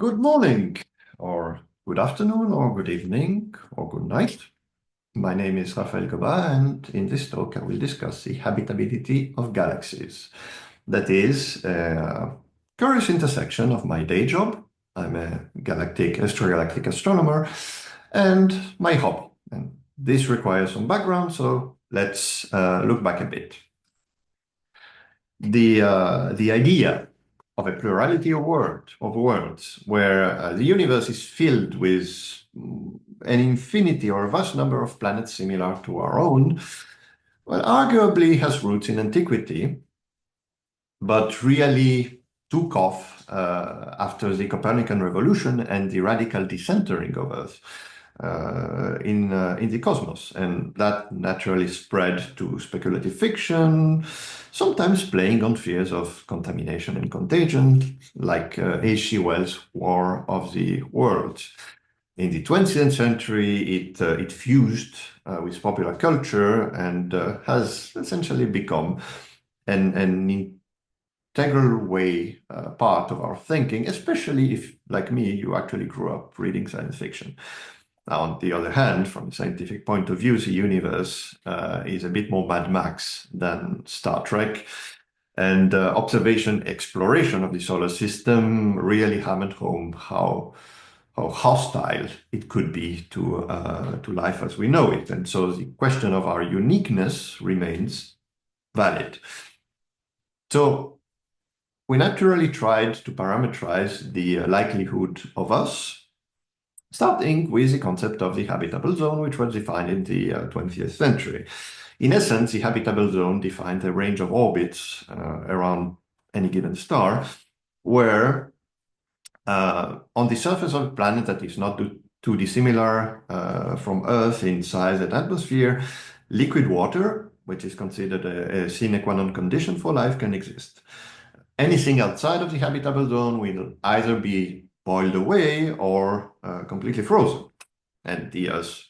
Good morning, or good afternoon, or good evening, or good night. My name is Raphaël Gobat, and in this talk I will discuss the habitability of galaxies. That is a curious intersection of my day job. I'm a extragalactic astronomer, and my hobby. And this requires some background, so let's look back a bit. The idea of a plurality of worlds, where the universe is filled with an infinity or a vast number of planets similar to our own, well, arguably has roots in antiquity, but really took off after the Copernican revolution and the radical decentering of Earth in the cosmos, and that naturally spread to speculative fiction, sometimes playing on fears of contamination and contagion, like H.G. Wells' War of the Worlds. In the 20th century, it fused with popular culture and has essentially become an integral part of our thinking, especially if, like me, you actually grew up reading science fiction. Now, on the other hand, from a scientific point of view, the universe is a bit more Mad Max than Star Trek, and exploration of the solar system really hammered home how hostile it could be to life as we know it. And so the question of our uniqueness remains valid. So we naturally tried to parameterize the likelihood of us, starting with the concept of the habitable zone, which was defined in the 20th century. In essence, the habitable zone defined a range of orbits around any given star, where on the surface of a planet that is not too dissimilar from Earth in size and atmosphere, liquid water, which is considered a sine qua non condition for life, can exist. Anything outside of the habitable zone will either be boiled away or completely frozen. And the Earth,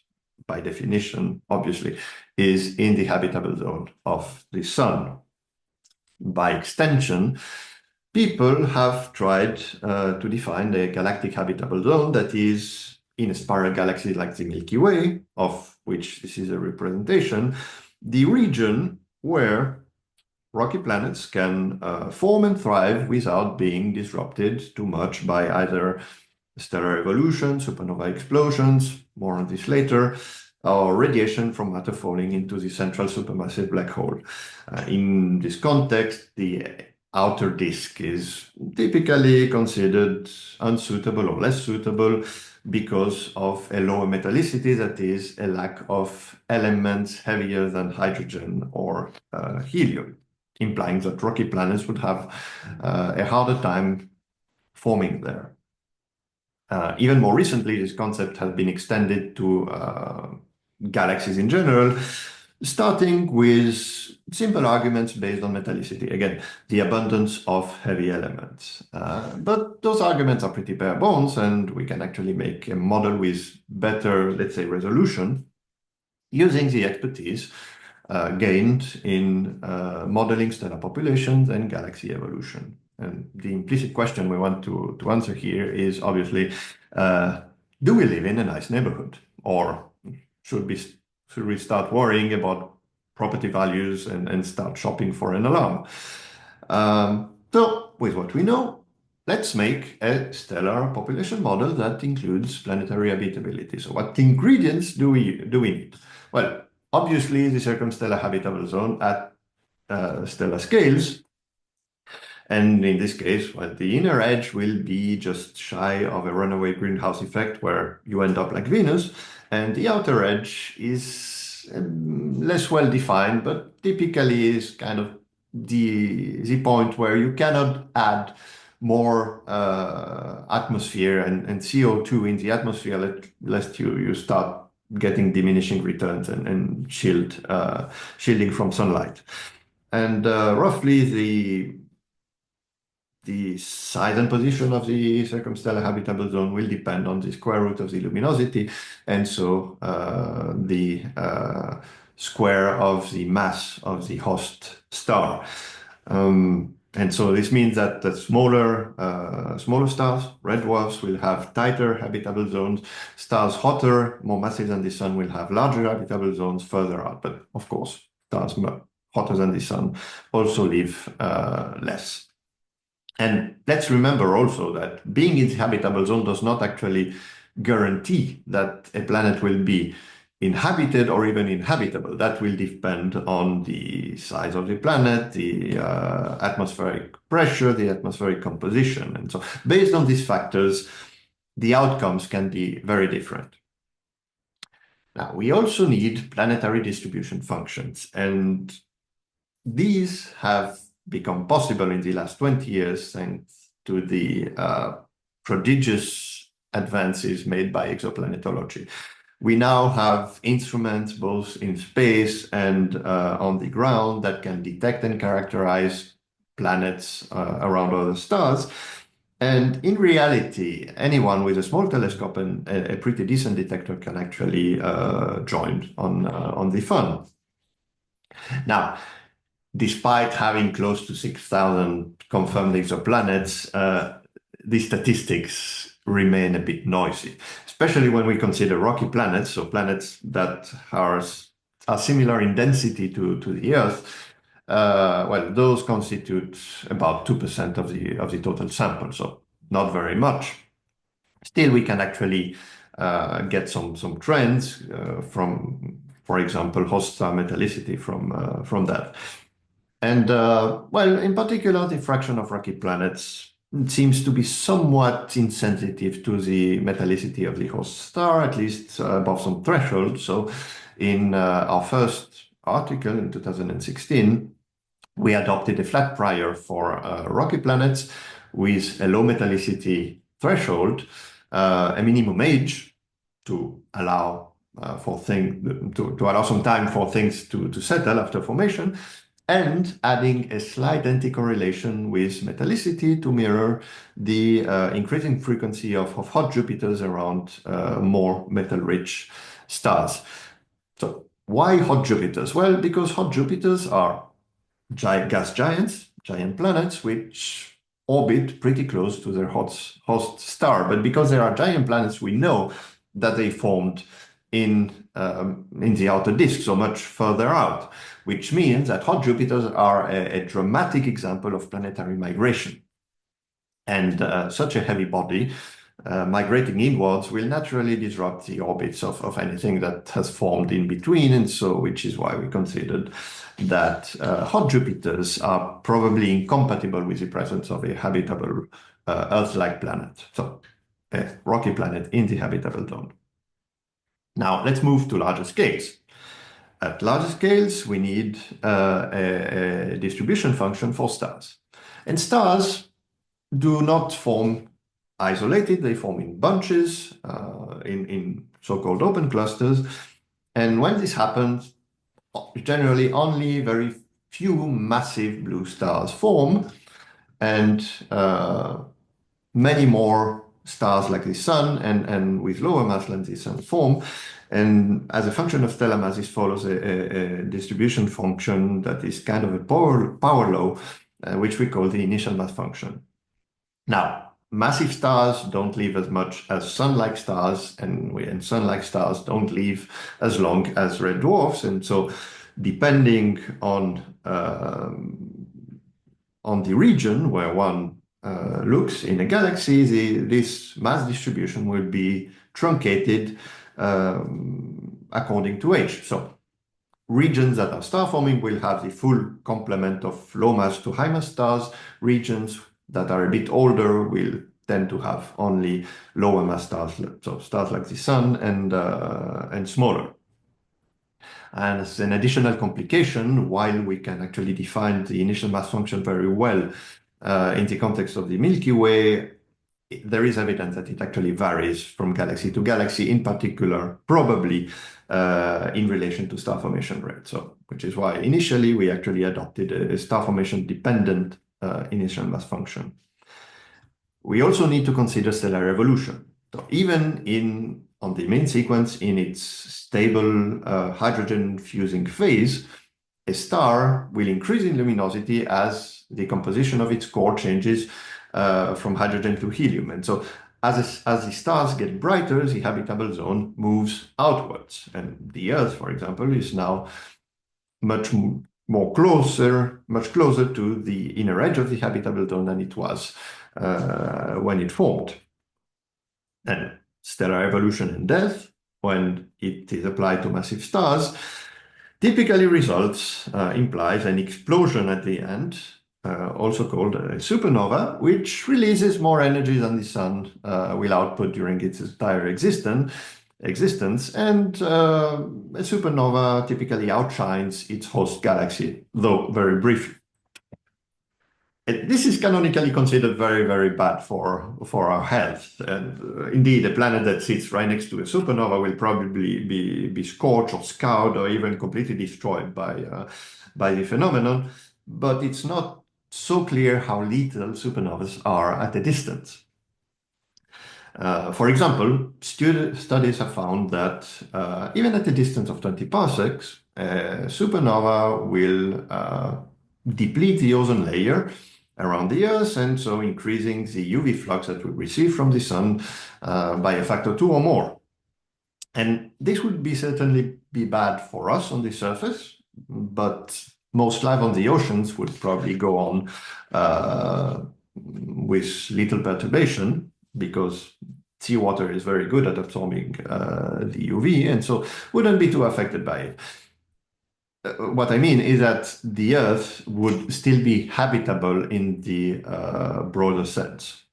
by definition, obviously, is in the habitable zone of the Sun. By extension, people have tried to define a galactic habitable zone that is in a spiral galaxy like the Milky Way, of which this is a representation, the region where rocky planets can form and thrive without being disrupted too much by either stellar evolution, supernova explosions, more on this later, or radiation from matter falling into the central supermassive black hole. In this context, the outer disk is typically considered unsuitable or less suitable because of a lower metallicity, that is, a lack of elements heavier than hydrogen or helium, implying that rocky planets would have a harder time forming there. Even more recently, this concept has been extended to galaxies in general, starting with simple arguments based on metallicity. Again, the abundance of heavy elements. But those arguments are pretty bare bones, and we can actually make a model with better, let's say, resolution using the expertise gained in modeling stellar populations and galaxy evolution. And the implicit question we want to answer here is obviously, do we live in a nice neighborhood? Or should we start worrying about property values and start shopping for an alarm? So with what we know, let's make a stellar population model that includes planetary habitability. So what ingredients do we need? Well, obviously, the circumstellar habitable zone at stellar scales. And in this case, well, the inner edge will be just shy of a runaway greenhouse effect where you end up like Venus. And the outer edge is less well defined, but typically is kind of the point where you cannot add more atmosphere and CO2 in the atmosphere lest you start getting diminishing returns and shielding from sunlight. And roughly the size and position of the circumstellar habitable zone will depend on the square root of the luminosity, and so the square of the mass of the host star. And so this means that the smaller stars, red dwarfs, will have tighter habitable zones. Stars hotter, more massive than the sun, will have larger habitable zones further out. But of course, stars hotter than the sun also live less. And let's remember also that being in the habitable zone does not actually guarantee that a planet will be inhabited or even inhabitable. That will depend on the size of the planet, the atmospheric pressure, the atmospheric composition. And so based on these factors, the outcomes can be very different. Now, we also need planetary distribution functions, and these have become possible in the last 20 years thanks to the prodigious advances made by exoplanetology. We now have instruments both in space and on the ground that can detect and characterize planets around other stars. And in reality, anyone with a small telescope and a pretty decent detector can actually join on the fun. Now, despite having close to 6,000 confirmed exoplanets, the statistics remain a bit noisy, especially when we consider rocky planets, so planets that are similar in density to the Earth. Well, those constitute about 2% of the total sample, so not very much. Still, we can actually get some trends from, for example, host star metallicity from that. And well, in particular, the fraction of rocky planets seems to be somewhat insensitive to the metallicity of the host star, at least above some threshold. So in our first article in 2016, we adopted a flat prior for rocky planets with a low metallicity threshold, a minimum age to allow to allow some time for things to settle after formation, and adding a slight anti-correlation with metallicity to mirror the increasing frequency of hot Jupiters around more metal-rich stars. So why hot Jupiters? Well, because hot Jupiters are gas giants, giant planets, which orbit pretty close to their host star. But because they are giant planets, we know that they formed in the outer disk, so much further out, which means that hot Jupiters are a dramatic example of planetary migration. And such a heavy body migrating inwards will naturally disrupt the orbits of anything that has formed in between, and so which is why we considered that hot Jupiters are probably incompatible with the presence of a habitable Earth-like planet, so a rocky planet in the habitable zone. Now, let's move to larger scales. At larger scales, we need a distribution function for stars. And stars do not form isolated, they form in bunches, in so-called open clusters. And when this happens, generally only very few massive blue stars form, and many more stars like the sun and with lower mass than the sun form. And as a function of stellar mass, this follows a distribution function that is kind of a power law, which we call the initial mass function. Now, massive stars don't live as much as sun-like stars, and sun-like stars don't live as long as red dwarfs. And so depending on the region where one looks in a galaxy, this mass distribution will be truncated according to age. So regions that are star forming will have the full complement of low mass to high mass stars. Regions that are a bit older will tend to have only lower mass stars, so stars like the sun and smaller. And as an additional complication, while we can actually define the initial mass function very well in the context of the Milky Way, there is evidence that it actually varies from galaxy to galaxy, in particular, probably in relation to star formation rate. So, which is why initially we actually adopted a star formation dependent initial mass function. We also need to consider stellar evolution. So even on the main sequence, in its stable hydrogen fusing phase, a star will increase in luminosity as the composition of its core changes from hydrogen to helium. And so as the stars get brighter, the habitable zone moves outwards. And the Earth, for example, is now much closer to the inner edge of the habitable zone than it was when it formed. And stellar evolution and death, when it is applied to massive stars, typically implies an explosion at the end, also called a supernova, which releases more energy than the sun will output during its entire existence, and a supernova typically outshines its host galaxy, though very briefly. This is canonically considered very, very bad for our health. And indeed, a planet that sits right next to a supernova will probably be scorched or scoured or even completely destroyed by the phenomenon. But it's not so clear how lethal supernovas are at a distance. For example, studies have found that even at a distance of 20 parsecs, a supernova will deplete the ozone layer around the Earth, and so increasing the UV flux that we receive from the sun by a factor 2 or more. And this would certainly be bad for us on the surface, but most life on the oceans would probably go on with little perturbation, because seawater is very good at absorbing the UV, and so wouldn't be too affected by it. What I mean is that the Earth would still be habitable in the broader sense.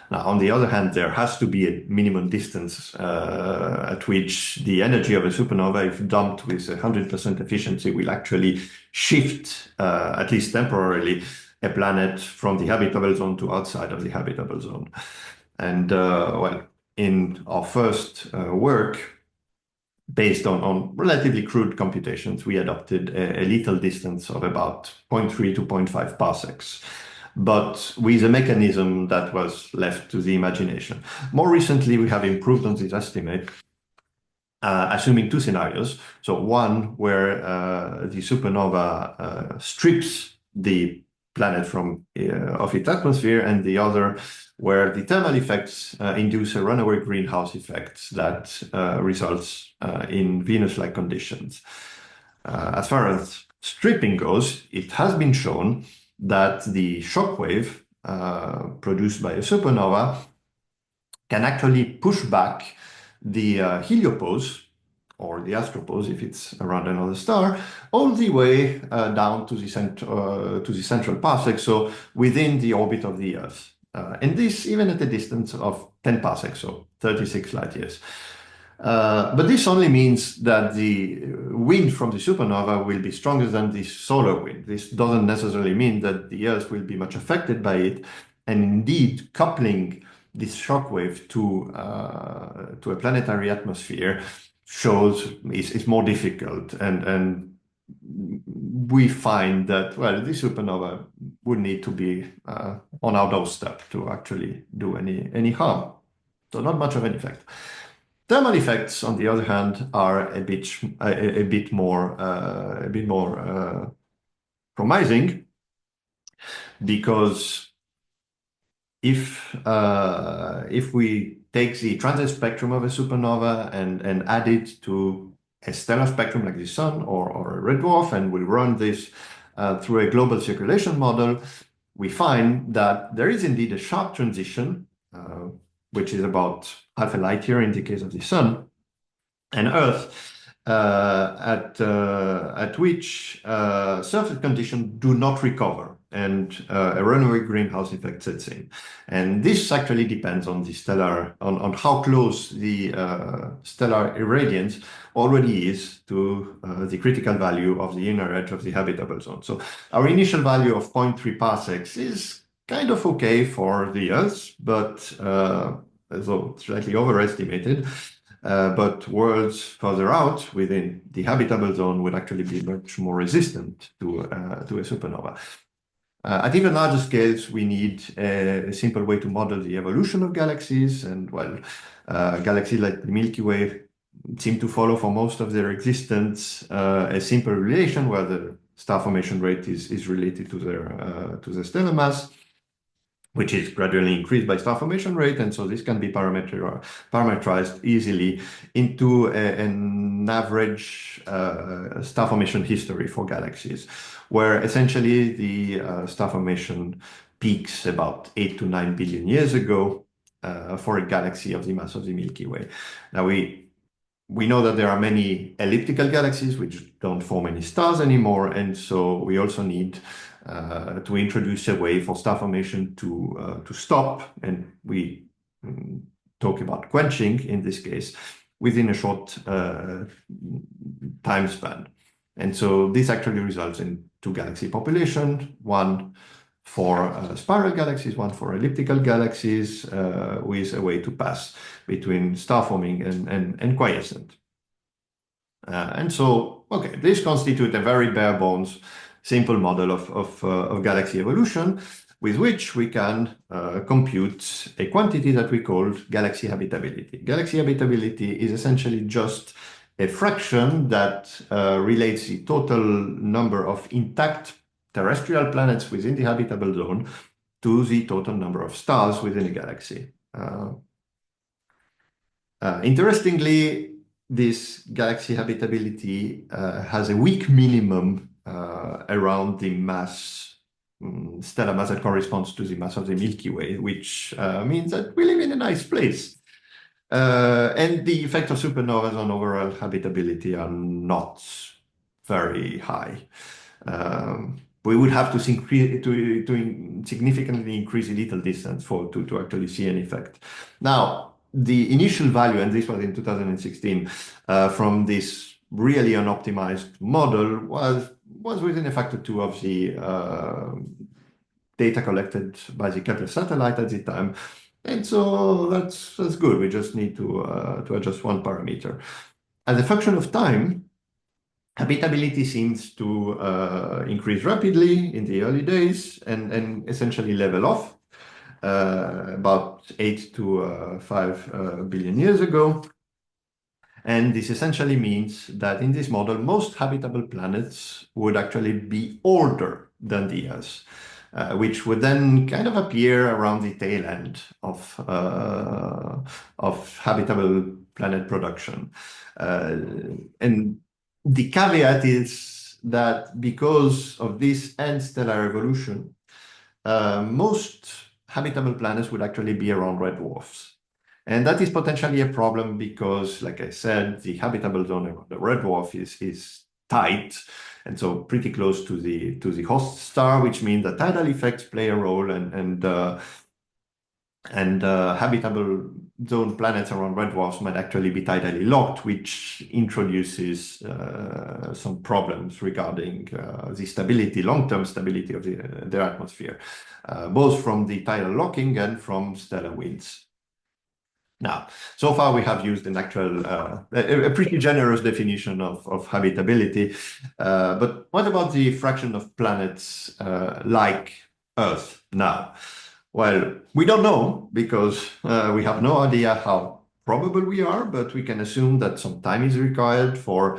Now, on the other hand, there has to be a minimum distance at which the energy of a supernova, if dumped with 100% efficiency, will actually shift, at least temporarily, a planet from the habitable zone to outside of the habitable zone. And in our first work, based on relatively crude computations, we adopted a lethal distance of about 0.3 to 0.5 parsecs, but with a mechanism that was left to the imagination. More recently, we have improved on this estimate, assuming two scenarios. So one where the supernova strips the planet of its atmosphere, and the other where the thermal effects induce a runaway greenhouse effect that results in Venus-like conditions. As far as stripping goes, it has been shown that the shock wave produced by a supernova can actually push back the heliopause, or the astropause if it's around another star, all the way down to the central parsec, so within the orbit of the Earth. And this even at a distance of 10 parsecs, so 36 light years. But this only means that the wind from the supernova will be stronger than the solar wind. This doesn't necessarily mean that the Earth will be much affected by it. And indeed, coupling this shockwave to a planetary atmosphere is more difficult, and we find that, well, this supernova would need to be on our doorstep to actually do any harm. So not much of an effect. Thermal effects, on the other hand, are a bit more promising, because if we take the transit spectrum of a supernova and add it to a stellar spectrum like the sun or a red dwarf, and we run this through a global circulation model, we find that there is indeed a sharp transition, which is about half a light year in the case of the sun and Earth, at which surface conditions do not recover, and a runaway greenhouse effect sets in. And this actually depends on on how close the stellar irradiance already is to the critical value of the inner edge of the habitable zone. So our initial value of 0.3 parsecs is kind of okay for the Earth, but so slightly overestimated. But worlds further out within the habitable zone would actually be much more resistant to a supernova. At even larger scales, we need a simple way to model the evolution of galaxies, and well, galaxies like the Milky Way seem to follow for most of their existence a simple relation where the star formation rate is related to their stellar mass, which is gradually increased by star formation rate. And so this can be parameterized easily into an average star formation history for galaxies, where essentially the star formation peaks about 8 to 9 billion years ago for a galaxy of the mass of the Milky Way. Now we know that there are many elliptical galaxies which don't form any stars anymore, and so we also need to introduce a way for star formation to stop, and we talk about quenching in this case within a short time span. And so this actually results in two galaxy populations, one for spiral galaxies, one for elliptical galaxies, with a way to pass between star forming and quiescent. And so, okay, this constitutes a very bare bones simple model of galaxy evolution with which we can compute a quantity that we call galaxy habitability. Galaxy habitability is essentially just a fraction that relates the total number of intact terrestrial planets within the habitable zone to the total number of stars within a galaxy. Interestingly, this galaxy habitability has a weak minimum around the mass, stellar mass that corresponds to the mass of the Milky Way, which means that we live in a nice place. And the effect of supernovas on overall habitability are not very high. We would have to significantly increase the lethal distance to actually see an effect. Now, the initial value, and this was in 2016, from this really unoptimized model was within a factor 2 of the data collected by the Kepler satellite at the time. And so that's good. We just need to adjust one parameter. As a function of time, habitability seems to increase rapidly in the early days and essentially level off about 8 to 5 billion years ago. And this essentially means that in this model, most habitable planets would actually be older than the Earth, which would then kind of appear around the tail end of habitable planet production. And the caveat is that because of this end stellar evolution, most habitable planets would actually be around red dwarfs. And that is potentially a problem because, like I said, the habitable zone around the red dwarf is tight, and so pretty close to the host star, which means that tidal effects play a role, and habitable zone planets around red dwarfs might actually be tidally locked, which introduces some problems regarding the stability, long-term stability of their atmosphere, both from the tidal locking and from stellar winds. Now, so far we have used an actual, a pretty generous definition of habitability, but what about the fraction of planets like Earth now? Well, we don't know because we have no idea how probable we are, but we can assume that some time is required for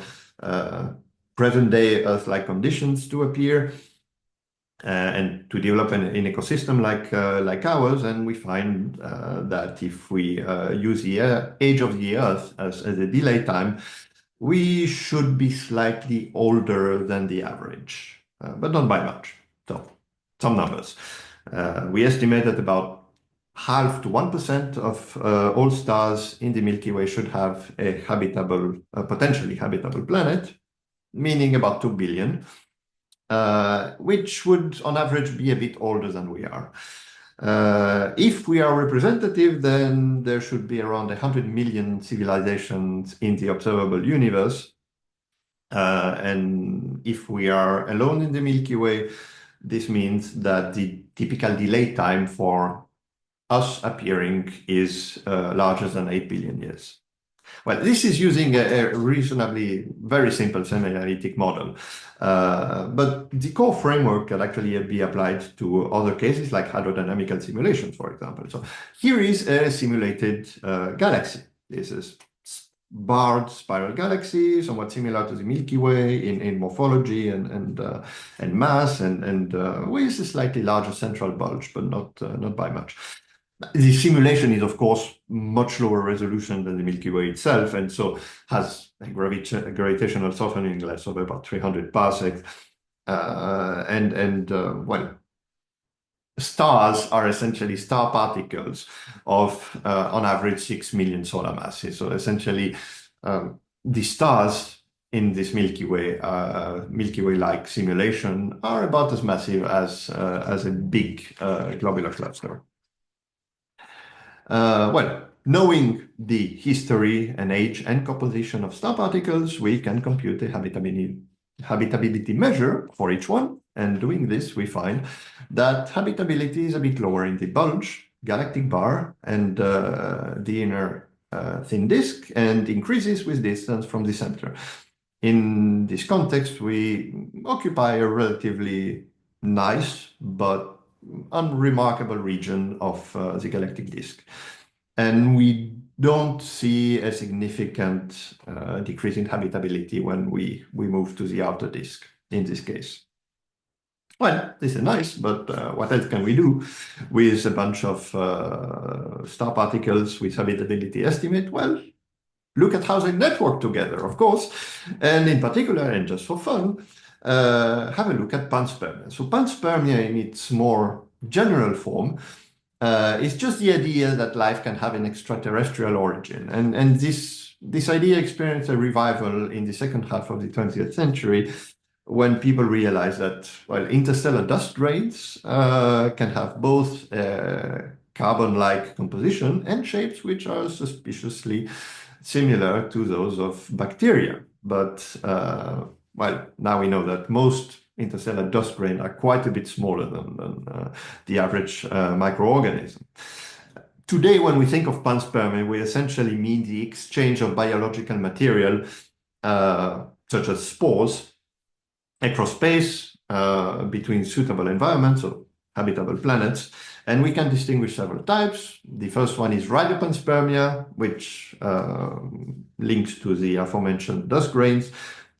present-day Earth-like conditions to appear and to develop an ecosystem like ours. And we find that if we use the age of the Earth as a delay time, we should be slightly older than the average, but not by much. So, some numbers. We estimate that about half to 1% of all stars in the Milky Way should have a potentially habitable planet, meaning about 2 billion. Which would, on average, be a bit older than we are. If we are representative, then there should be around 100 million civilizations in the observable universe. And if we are alone in the Milky Way, this means that the typical delay time for us appearing is larger than 8 billion years. Well, this is using a reasonably very simple semi-analytic model, but the core framework can actually be applied to other cases like hydrodynamical simulations, for example. So here is a simulated galaxy. This is barred spiral galaxy, somewhat similar to the Milky Way in morphology and mass, and with a slightly larger central bulge, but not by much. The simulation is, of course, much lower resolution than the Milky Way itself, and so has a gravitational softening less of about 300 parsecs. Well, stars are essentially star particles of, on average, 6 million solar masses. So essentially, the stars in this Milky Way-like simulation are about as massive as a big globular cluster. Well, knowing the history and age and composition of star particles, we can compute a habitability measure for each one. And doing this, we find that habitability is a bit lower in the bulge, galactic bar, and the inner thin disk, and increases with distance from the center. In this context, we occupy a relatively nice but unremarkable region of the galactic disk. And we don't see a significant decrease in habitability when we move to the outer disk in this case. Well, this is nice, but what else can we do with a bunch of star particles with habitability estimate? Well, look at how they network together, of course, and in particular, and just for fun, have a look at panspermia. So panspermia in its more general form is just the idea that life can have an extraterrestrial origin. And this idea experienced a revival in the second half of the 20th century when people realized that, well, interstellar dust grains can have both carbon-like composition and shapes which are suspiciously similar to those of bacteria. But, well, now we know that most interstellar dust grains are quite a bit smaller than the average microorganism. Today, when we think of panspermia, we essentially mean the exchange of biological material, such as spores, across space between suitable environments, or habitable planets, and we can distinguish several types. The first one is panspermia, which links to the aforementioned dust grains,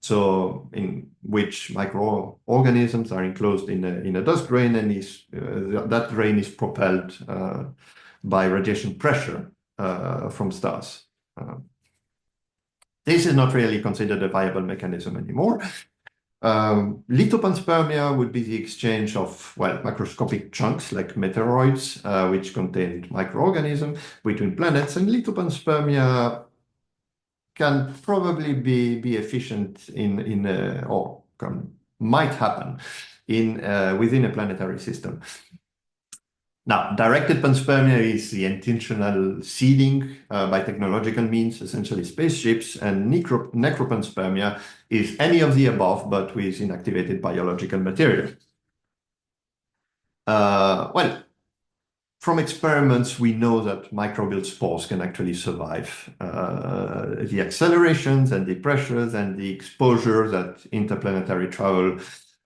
so in which microorganisms are enclosed in a dust grain, and that grain is propelled by radiation pressure from stars. This is not really considered a viable mechanism anymore. Lithopanspermia would be the exchange of, well, microscopic chunks like meteoroids, which contain microorganisms between planets, and lithopanspermia can probably be efficient might happen within a planetary system. Now, directed panspermia is the intentional seeding by technological means, essentially spaceships, and necropanspermia is any of the above, but with inactivated biological material. Well, from experiments, we know that microbial spores can actually survive the accelerations and the pressures and the exposure that interplanetary travel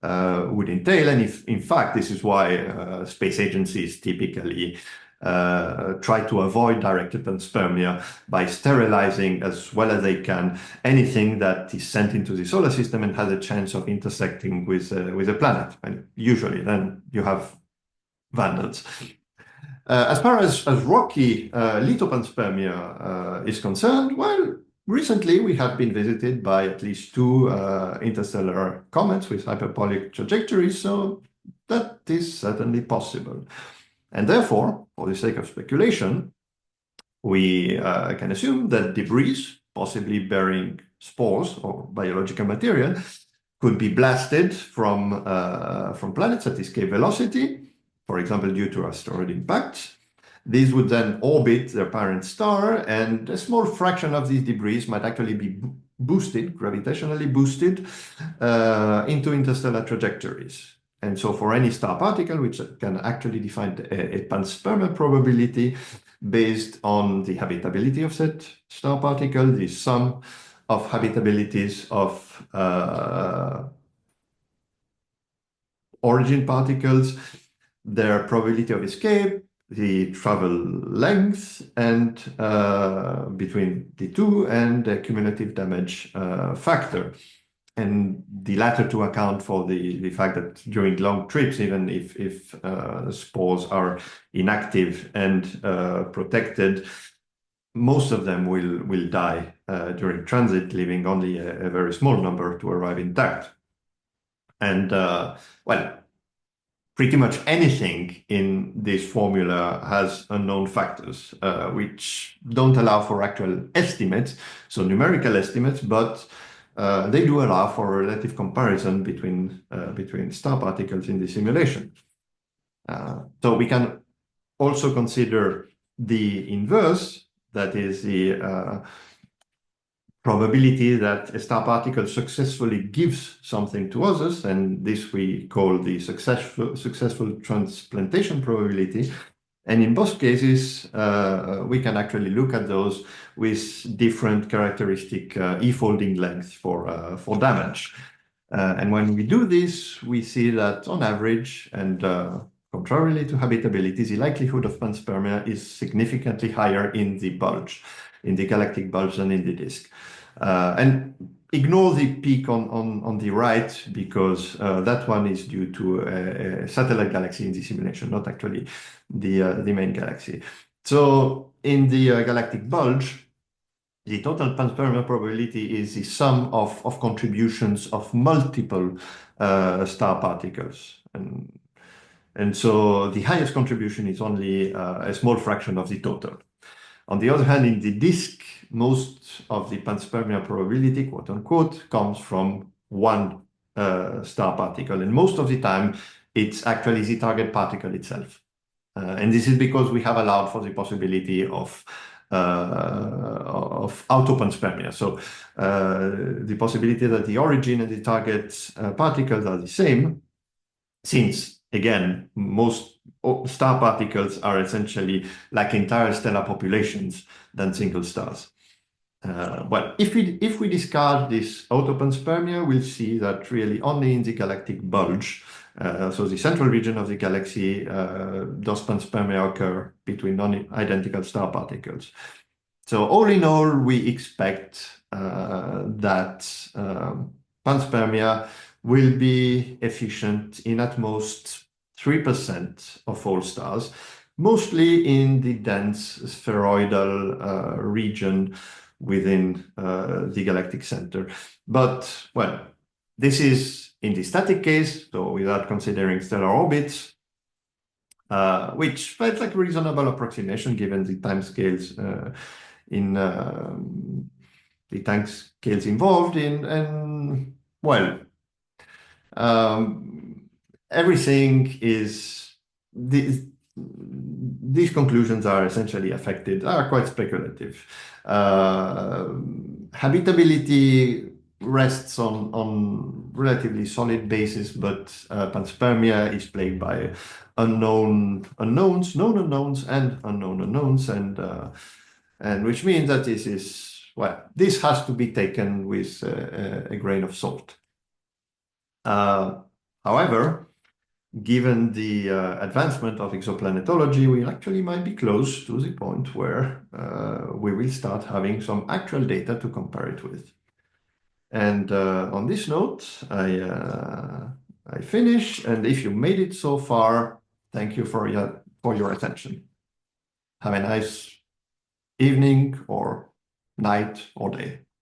would entail. And in fact, this is why space agencies typically try to avoid directed panspermia by sterilizing as well as they can anything that is sent into the solar system and has a chance of intersecting with a planet. And usually then you have vandals. As far as rocky lithopanspermia is concerned, well, recently we have been visited by at least 2 interstellar comets with hyperbolic trajectories, so that is certainly possible. And therefore, for the sake of speculation, we can assume that debris, possibly bearing spores or biological material, could be blasted from planets at escape velocity, for example, due to asteroid impacts. These would then orbit their parent star, and a small fraction of these debris might actually be boosted, gravitationally boosted, into interstellar trajectories. And so for any star particle, which can actually define a panspermia probability based on the habitability of said star particle, the sum of habitabilities of origin particles, their probability of escape, the travel length and between the two, and the cumulative damage factor. And the latter to account for the fact that during long trips, even if spores are inactive and protected, most of them will die during transit, leaving only a very small number to arrive intact. And well, pretty much anything in this formula has unknown factors, which don't allow for actual estimates, so numerical estimates, but they do allow for a relative comparison between star particles in the simulation. So we can also consider the inverse, that is the probability that a star particle successfully gives something to others, and this we call the successful transplantation probability. And in both cases, we can actually look at those with different characteristic e-folding length for damage. And when we do this, we see that on average, and contrarily to habitability, the likelihood of panspermia is significantly higher in the bulge, in the galactic bulge, than in the disk. And ignore the peak on the right, because that one is due to a satellite galaxy in the simulation, not actually the main galaxy. So in the galactic bulge, the total panspermia probability is the sum of contributions of multiple star particles. And so the highest contribution is only a small fraction of the total. On the other hand, in the disk, most of the panspermia probability, quote unquote, comes from one star particle. And most of the time, it's actually the target particle itself. And this is because we have allowed for the possibility of autopanspermia. So the possibility that the origin and the target particles are the same, since, again, most star particles are essentially like entire stellar populations than single stars. Well, if we discard this autopanspermia, we'll see that really only in the galactic bulge, so the central region of the galaxy, does panspermia occur between non-identical star particles. So all in all, we expect that panspermia will be efficient in at most 3% of all stars, mostly in the dense spheroidal region within the galactic center. But, well, this is in the static case, so without considering stellar orbits, which felt like a reasonable approximation given the timescales involved in, and, well, everything is, these conclusions are essentially are quite speculative. Habitability rests on relatively solid basis, but panspermia is plagued by known unknowns, and unknown unknowns, and which means that this is, well, this has to be taken with a grain of salt. However, given the advancement of exoplanetology, we actually might be close to the point where we will start having some actual data to compare it with. And on this note, I finish. And if you made it so far, thank you for your attention. Have a nice evening or night or day.